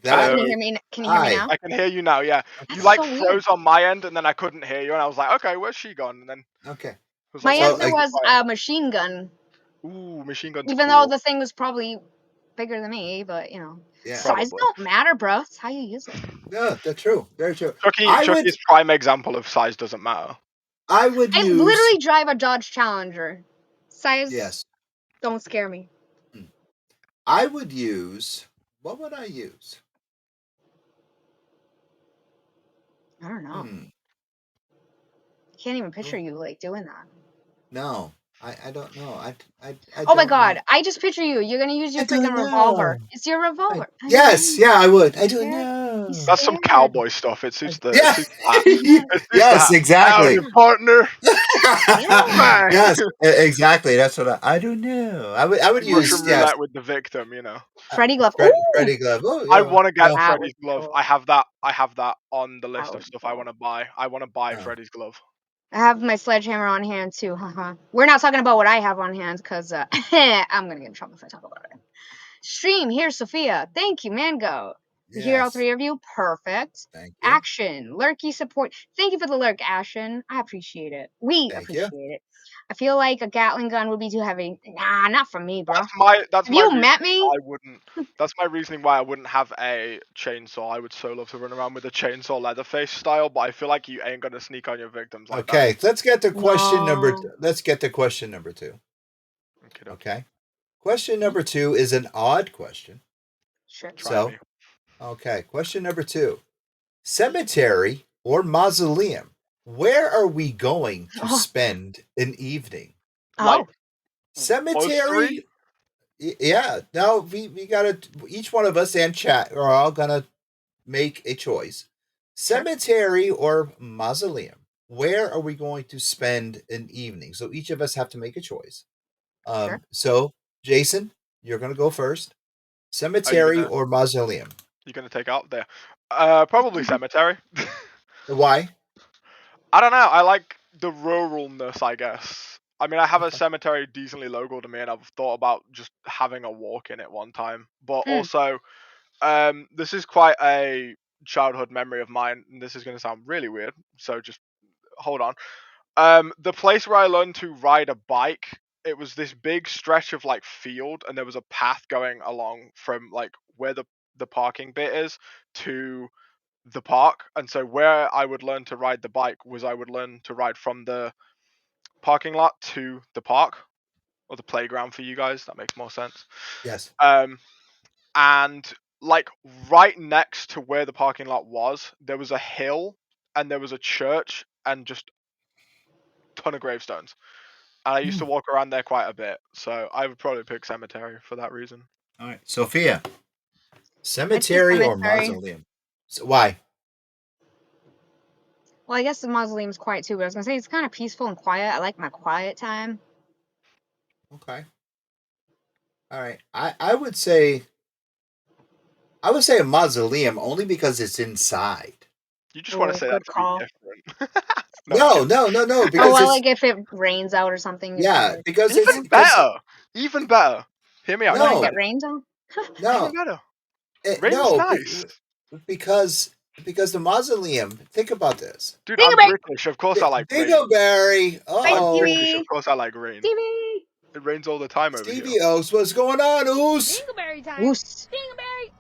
That Can you hear me? Can you hear me hi. now? I can hear you now. Yeah, That's you like so weird. froze on my end, and then I couldn't hear you, and I was like, okay, where's she gone? And then Okay. it was My like, answer was a machine gun, ooh, machine gun's even cool. though the thing was probably bigger than me. But Yeah. size Probably. don't matter, bro. It's how you use it. No, that's true. Very true. Chucky's prime example of size doesn't matter. I would I use literally drive a Dodge Challenger. Size yes. don't scare me. I would use. What would I use? I don't know. Hmm. I can't even picture you like doing that. No, I don't know. I Oh my don't god! know. I just picture you. You're gonna use your I don't freaking revolver. know. It's your revolver. Yes, yeah, I would. I don't Scared? know. He's That's some scared. cowboy stuff. It suits the Yeah. hat. It suits the Yes, hat. exactly. Howdy, partner. Man. Yes, exactly. That's what I don't know. I would use Russian yes. roulette with the victim, you know. Freddy glove. Ooh, Freddy Glove. Oh I yeah. want to get Well, that would Freddy's be glove. cool. I have that. I have that on the That list would of be stuff I cool. want to buy. I want to buy Oh. Freddy's glove. I have my sledgehammer on hand too. We're not talking about what I have on hand because I'm gonna get in trouble if I talk about it. Stream, here's Sophia. Thank you, Mango. We hear all yes. three of you. Perfect. Thank you. Action. Lurky support. Thank you for the lurk, Ashen. I appreciate it. We Thank you. appreciate it. I feel like a Gatling gun would be too heavy. Nah, not for me, bro. That's Have my you reasoning met me? why I wouldn't. That's my reasoning why I wouldn't have a chainsaw. I would so love to run around with a chainsaw Leatherface style, but I feel like you ain't gonna sneak on your victims like Okay, let's get to question number. No. Let's get to question number 2. that. Okay. Question number 2 is an odd question. Sure. Try So, me. okay, question number 2. Cemetery or mausoleum? Where are we going to spend an evening? Like Oh. us Cemetery? three? Yeah. No, we gotta. Each one of us and chat are all gonna make a choice. Cemetery or mausoleum? Where are we going to spend an evening? So each of us have to make a choice. Sure. So Jason, you're gonna go first. Cemetery or mausoleum? You gonna take out there? Probably cemetery. Why? I don't know. I like the ruralness, I guess. I mean, I have a cemetery decently local to me, and I've thought about just having a walk in it one time. But also, this is quite a childhood memory of mine, and this is going to sound really weird, so just hold on. The place where I learned to ride a bike, it was this big stretch of like field, and there was a path going along from like where the parking bit is to the park. And so where I would learn to ride the bike was I would learn to ride from the parking lot to the park or the playground for you guys. That makes more sense. Yes. And like right next to where the parking lot was, there was a hill and there was a church and just a ton of gravestones. And I used to walk around there quite a bit, so I would probably pick cemetery for that reason. All right, Sophia. Cemetery or mausoleum? So why? Well, I guess the mausoleum's quiet too, but I was gonna say it's kind of peaceful and quiet. I like my quiet time. Okay. All right. I would say a mausoleum only because it's inside. You just want to say that Good to call. be different. No, because well, it's like if it rains out or something. yeah, because it's even better. Even better. Hear me out. You want to no, get rained on? no, Even better. Rain's no, nice. because the mausoleum. Think about this. Dude, I'm Dingleberry. British. Of course I like rain. Dingleberry. Hi, Oh, British. Of Stevie. course I like rain. Stevie. It rains all the time over here. Stevie O's, what's going on, Oos? Dingleberry time. Woos. Dingleberry.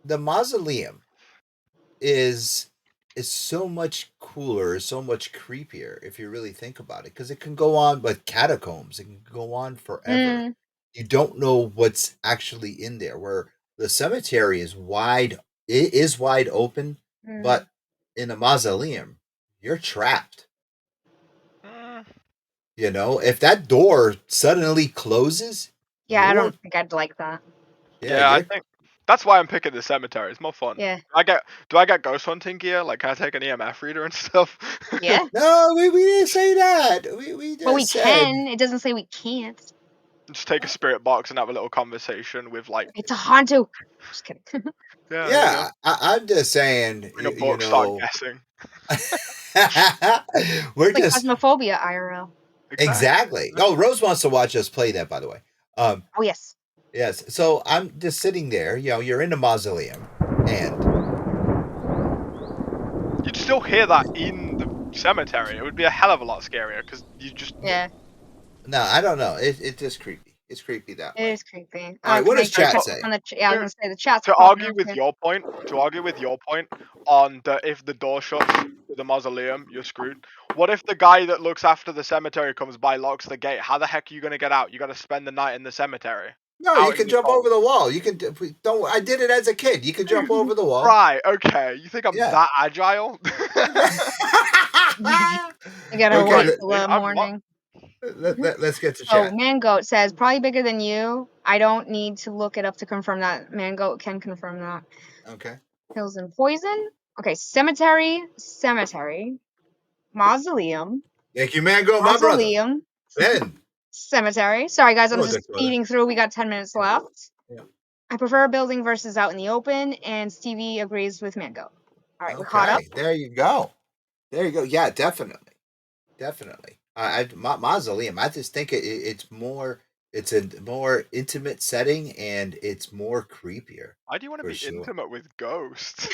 The mausoleum is so much cooler, so much creepier if you really think about it, because it can go on, but catacombs, it can go on forever. You don't know what's actually in there. Where the cemetery is wide, it is wide open, but in a mausoleum, you're trapped. You know, if that door suddenly closes, Yeah, I don't think I'd like that. Yeah, I think that's why I'm picking the cemetery. It's more fun. Yeah. Do I get ghost hunting gear? Like, can I take an EMF reader and stuff? Yeah. No, we didn't say that. We just But we said can. It doesn't say we can't. Just take a spirit box and have a little conversation with like. It's a Hantu. Just kidding. Yeah. Yeah, I'm just saying. Bring a book, start guessing. We're it's like just Phasmophobia IRL. exactly. Oh, Rose wants to watch us play that, by the way. Um, Oh yes. yes. So I'm just sitting there. You're in the mausoleum, and You'd still hear that in the cemetery. It would be a hell of a lot scarier because you just. Yeah. no, I don't know. It's just creepy. It's creepy that It way. is creepy. All right. What Can I does get Okay, chat but tips say? on the? Yeah, I was to gonna say the chat's to popping argue off with here. your point, on the if the door shuts to the mausoleum, you're screwed. What if the guy that looks after the cemetery comes by, locks the gate? How the heck are you gonna get out? You got to spend the night in the cemetery, No, you out in can the jump cold. over the wall. You can don't. I did it as a kid. You can jump over the wall. Right? Okay. You think I'm Yeah. that agile? I gotta Okay. wait Right, till see, the I'm not. morning. Let's get to So chat. Mangoat says probably bigger than you. I don't need to look it up to confirm that. Mangoat can confirm that. Okay. Pills and poison. Okay, cemetery, mausoleum, Thank you, Mango, my brother. mausoleum, Ben. cemetery. Sorry guys, I'm Hello, just Dick brother. speeding through. We got 10 minutes left. Yeah. I prefer a building versus out in the open, and Stevie agrees with Mango. All right, we're caught up. Okay. There you go. There you go. Yeah, definitely. Definitely. Mausoleum. I just think it's more. It's a more intimate setting, and it's more creepier Why do you want to for be sure. intimate with ghosts?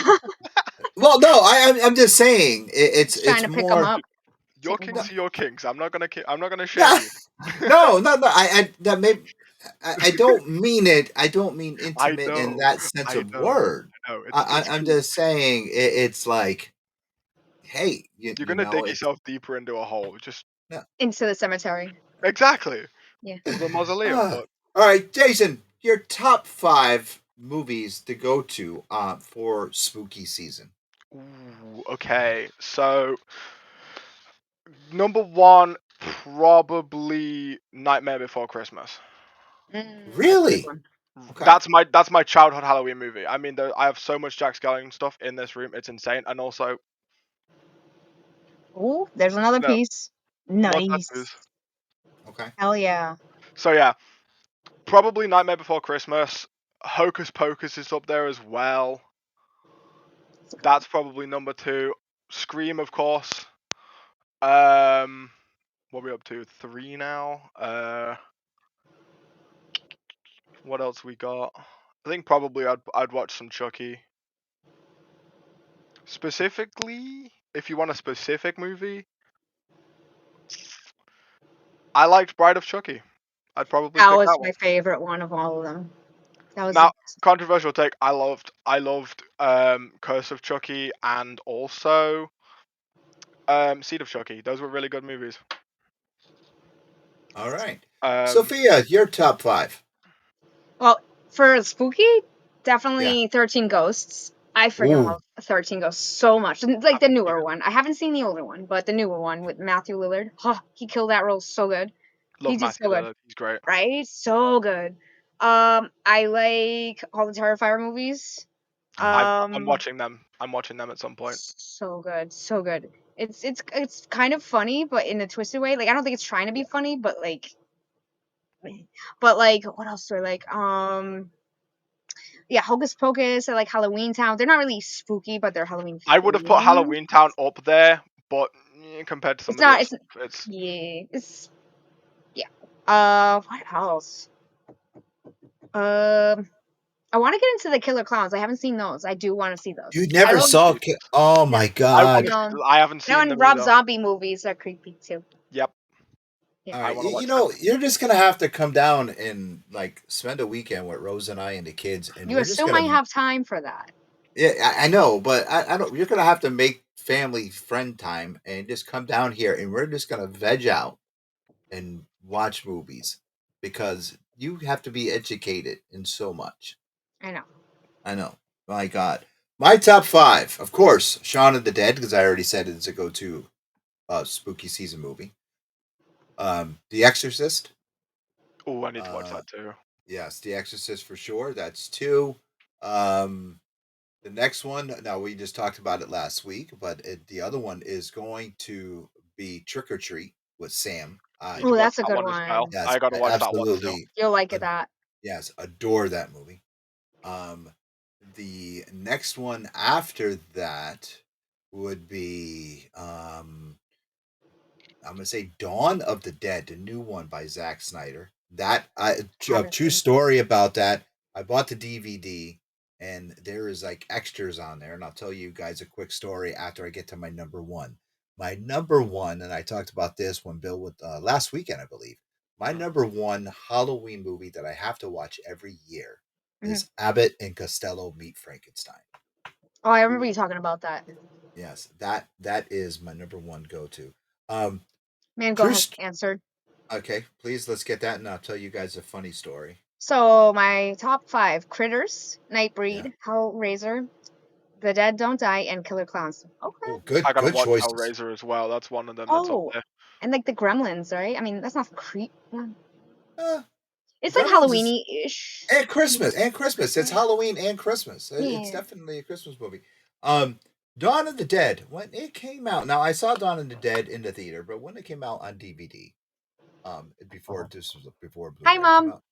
Well, no, I'm just saying Just trying it's to pick them more. up. Your Take 'em No, kinks are your kinks. I'm not gonna. I'm not gonna no, shame you. no. I that may. I don't mean it. I don't mean I intimate in know. that sense I of know. word. I know. It's I'm cool. just saying it's like, hey, You're gonna dig it's yourself deeper into a hole. Just no. into the cemetery. exactly. Yeah. Or the mausoleum, Ah. but All right, Jason, your top 5 movies to go to for spooky season. ooh, okay. So number one, probably Nightmare Before Christmas. That's a good Really? one. Okay. That's my childhood Halloween movie. I mean, I have so much Jack Skellington stuff in this room. It's insane. And also, Oh, there's another no, piece. more Nice. tattoos. Okay. Hell yeah. So yeah, probably Nightmare Before Christmas. Hocus Pocus is up there as well. That's probably number two. Scream, of course. What are we up to? 3 now. What else we got? I think probably I'd watch some Chucky. Specifically, if you want a specific movie, I liked Bride of Chucky. I'd probably That pick was that one. my favorite one of all of them. That was the Now, best. controversial take. I loved Curse of Chucky and also Seed of Chucky. Those were really good movies. All right. Um, Sophia, your top 5. Well, for spooky, Yeah. definitely 13 Ghosts. I freaking Ooh. love 13 Ghosts so much. Like the yeah, newer one. I haven't seen the older one, but the newer one with Matthew Lillard. Oh, he killed that role so good. He love did Matthew so good. Lillard. He's great. Right? So good. I like all the Terrifier movies. I'm Um, watching them. I'm watching them at some point. so good, so good. It's kind of funny, but in a twisted way. Like I don't think it's trying to be funny, but like what else do I like? Yeah, Hocus Pocus. I like Halloween Town. They're not really spooky, but they're Halloween I would have put themed. Halloween Town up there, but compared to some It's of the not. other It's stuff, it's yeah. It's yeah. What else? I want to get into the Killer Clowns. I haven't seen those. I do want to see those. You I never love saw Oh no, my I I want god. know. to. I haven't Now seen and them Rob either. Zombie movies are creepy too. Yep, Yeah. All I right. want to You watch them. know, you're just going to have to come down and like spend a weekend with Rose and I and the kids and You we're just still going might to have time for that. Yeah, I know, but I don't. You're gonna have to make family friend time and just come down here, and we're just gonna veg out and watch movies because you have to be educated in so much. I know. I know. My God, my top 5, of course, Shaun of the Dead because I already said it's a go-to spooky season movie. The Exorcist. Oh, I need to watch Uh, that too. yes, The Exorcist for sure. That's 2. Um, The next one, now we just talked about it last week, but the other one is going to be Trick or Treat with Sam. Need Oh, to watch that's a that good one as well. one. Yes, I got to I watch that one still. absolutely, You'll like it ad- that. yes, adore that movie. Um, the next one after that would be, I'm gonna say Dawn of the Dead, the new one by Zack Snyder. That a Haven't true seen. story about that. I bought the DVD, and there is like extras on there, and I'll tell you guys a quick story after I get to my number one. My number one, and I talked about this when Bill with last weekend, I believe. My number one Halloween movie that I have to watch every year Mhm. is Abbott and Costello Meet Frankenstein. Oh, I remember you talking about that. Yes, that is my number one go to. Mango True. has answered. Okay, please let's get that, and I'll tell you guys a funny story. So my top 5: Critters, Yeah. Nightbreed, Hellraiser, The Dead Don't Die, and Killer Clowns. Okay. Oh, good I gotta good watch choices. Hellraiser as well. That's one of them that's up Oh, there. and like the Gremlins, right? I mean, that's not Uh, It's like Gremlins is Halloweeny-ish. and Christmas and Christmas. It's Halloween and Christmas. It's Yeah. definitely a Christmas movie. Dawn of the Dead when it came out. Now I saw Dawn of the Dead in the theater, but when it came out on DVD, before this was before Hi, Blu-ray came Mom. out.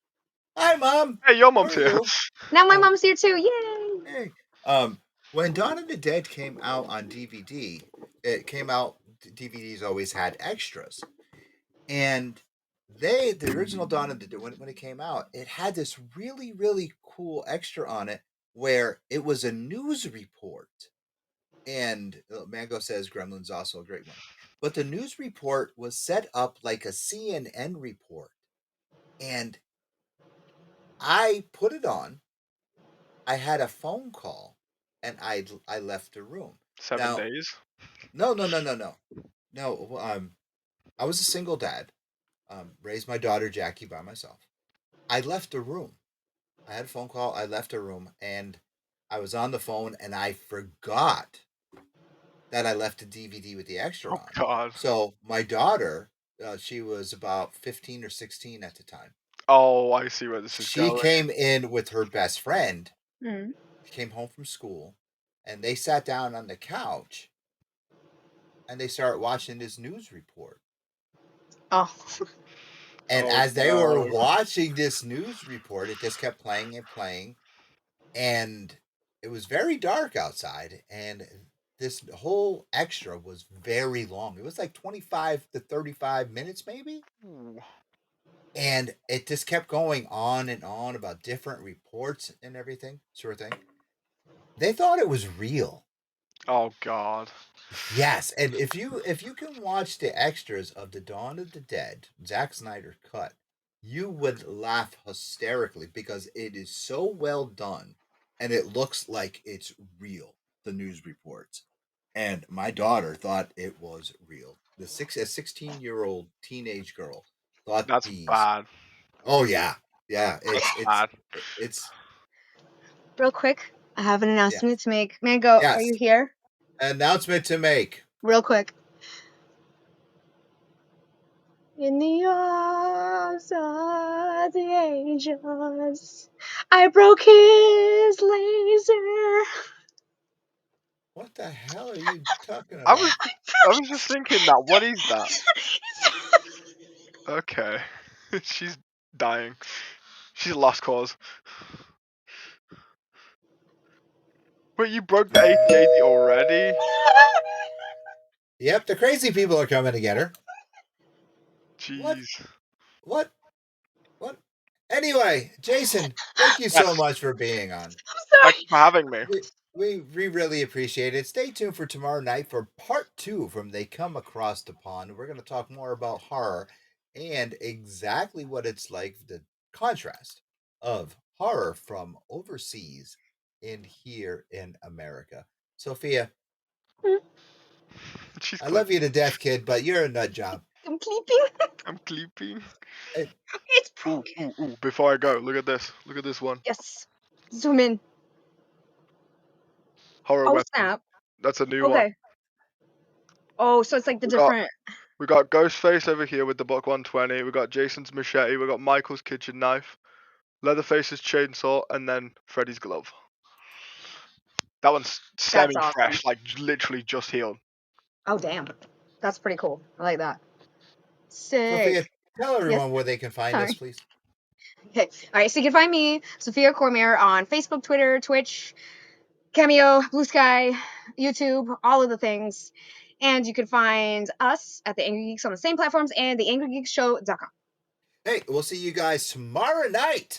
Hi, Mom. Hey, your How mum's are here. you? Now my Um, mom's here too. Yay! hey. When Dawn of the Dead came out on DVD, it came out. DVDs always had extras, and the original Dawn of the Dead when it came out, it had this really cool extra on it where it was a news report. And Mango says Gremlin's also a great one, but the news report was set up like a CNN report, and I put it on. I had a phone call, and I left the room. 7 Now, days. no. I was a single dad. Raised my daughter Jackie by myself. I left the room. I had a phone call. I left a room, and I was on the phone, and I forgot that I left the DVD with the extra Oh on. God. So my daughter, she was about 15 or 16 at the time. Oh, I see where this is She going. came in with her best friend. Mm. She came home from school, and they sat down on the couch, and they started watching this news report. Oh. And Oh as they were no. watching this news report, it just kept playing and playing. And it was very dark outside. And this whole extra was very long. It was like 25 to 35 minutes, maybe. Ooh. And it just kept going on and on about different reports and everything, sort of thing. They thought it was real. Oh God. Yes, and if you can watch the extras of the Dawn of the Dead, Zack Snyder cut, you would laugh hysterically because it is so well done, and it looks like it's real. The news reports, and my daughter thought it was real. A 16-year-old teenage girl thought That's these. bad. Oh yeah, yeah. That's bad. It's Real quick, I have an yeah. announcement to make. Mango, are Yes. you here? Announcement to make. Real quick. In the arms of the angels, I broke his laser. What the hell are you talking I about? was I was just thinking that. What is that? Okay. She's dying. She's a lost cause. Wait, you broke the 8080 already? Yep, the crazy people are coming to get her. What? Jeez. What? What? Anyway, Jason, thank you so Yes. much for being on. Thank you for having me. We really appreciate it. Stay tuned for tomorrow night for part two from They Come Across the Pond. We're going to talk more about horror and exactly what it's like, the contrast of horror from overseas and here in America. Sophia, She's I love you clipping. to death, kid, but you're a nut job. I'm sleeping. I'm clipping. It, It's Ooh, broken. ooh, ooh. Before I go, look at this. Look at this one. Yes. Zoom in. Horror Oh, weapons. snap. That's a new one. Okay. Oh, so it's like the We got different. we got Ghostface over here with the Buck 120. We got Jason's machete. We got Michael's kitchen knife. Leatherface's chainsaw, and then Freddy's glove. That one's That's awesome. semi-fresh, like literally just healed. Oh, damn. That's pretty cool. I like that. Sick. Sophia, tell Yes. everyone where they can find us, Sorry. please. Okay. All right. So you can find me, Sophia Cormier, on Facebook, Twitter, Twitch, Cameo, Blue Sky, YouTube, all of the things. And you can find us at the Angry Geeks on the same platforms and the AngryGeeksShow.com. Hey, we'll see you guys tomorrow night.